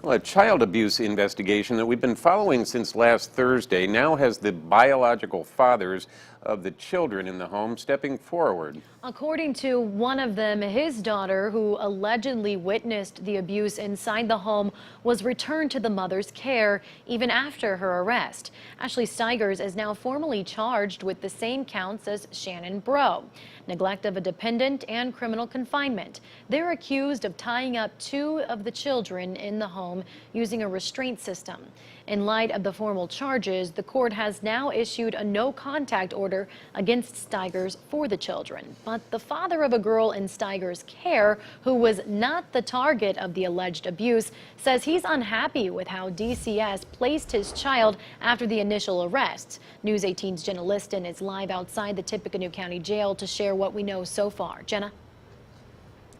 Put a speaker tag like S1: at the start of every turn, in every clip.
S1: Well, a child abuse investigation that we've been following since last Thursday now has the biological fathers of the children in the home stepping forward.
S2: According to one of them, his daughter, who allegedly witnessed the abuse inside the home, was returned to the mother's care even after her arrest. Ashey Stigers is now formally charged with the same counts as Shannon Breaux: neglect of a dependent and criminal confinement. They're accused of tying up two of the children in the home using a restraint system. In light of the formal charges, the court has now issued a no-contact order against Stigers for the children. But the father of a girl in Stigers' care, who was not the target of the alleged abuse, says he's unhappy with how DCS placed his child after the initial arrests. News 18's Jenna Liston is live outside the Tippecanoe County Jail to share what we know so far. Jenna?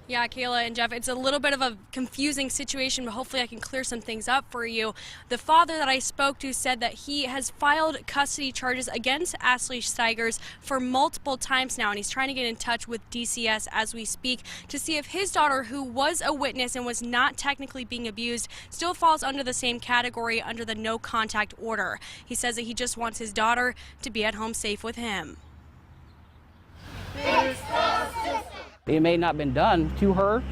S3: Yeah, Kayla and Jeff, it's a little bit of a confusing situation, but hopefully I can clear some things up for you. The father that I spoke to said that he has filed custody charges against Ashey Stigers for multiple times now, and he's trying to get in touch with DCS as we speak to see if his daughter, who was a witness and was not technically being abused, still falls under the same category under the no contact order. He says that he just wants his daughter to be at home safe with him.
S4: It may not have been done to her,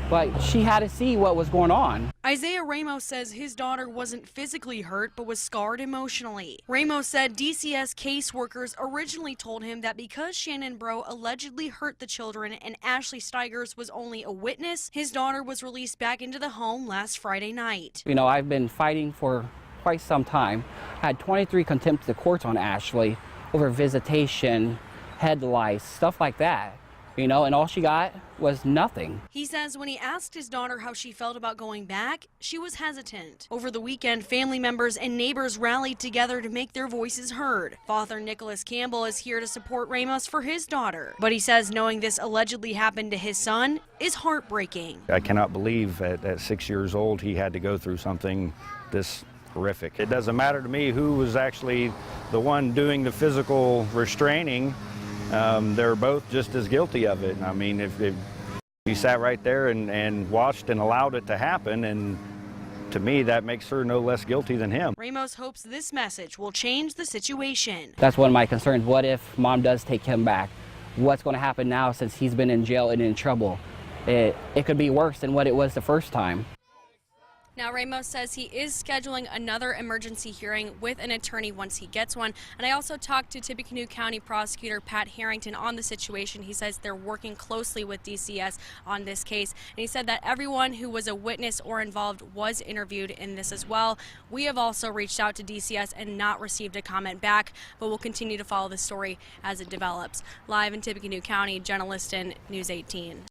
S4: but she had to see what was going on.
S3: Isaiah Ramos says his daughter wasn't physically hurt, but was scarred emotionally. Ramos said DCS caseworkers originally told him that because Shannon Breaux allegedly hurt the children and Ashey Stigers was only a witness, his daughter was released back into the home last Friday night.
S4: You know, I've been fighting for quite some time. I had 23 contempt of the courts on Ashey over visitation, head lice, stuff like that. You know, and all she got was nothing.
S3: He says when he asked his daughter how she felt about going back, she was hesitant. Over the weekend, family members and neighbors rallied together to make their voices heard. Father Nicholas Campbell is here to support Ramos for his daughter, but he says knowing this allegedly happened to his son is heartbreaking.
S5: I cannot believe at 6 years old he had to go through something this horrific. It doesn't matter to me who was actually the one doing the physical restraining. They're both just as guilty of it. I mean, if you sat right there and watched and allowed it to happen, and to me, that makes her no less guilty than him.
S3: Ramos hopes this message will change the situation.
S4: That's one of my concerns. What if mom does take him back? What's going to happen now since he's been in jail and in trouble? It could be worse than what it was the first time.
S3: Now, Ramos says he is scheduling another emergency hearing with an attorney once he gets one. And I also talked to Tippecanoe County Prosecutor Pat Harrington on the situation. He says they're working closely with DCS on this case. And he said that everyone who was a witness or involved was interviewed in this as well. We have also reached out to DCS and not received a comment back, but we'll continue to follow the story as it develops. Live in Tippecanoe County, Jenna Liston, News 18.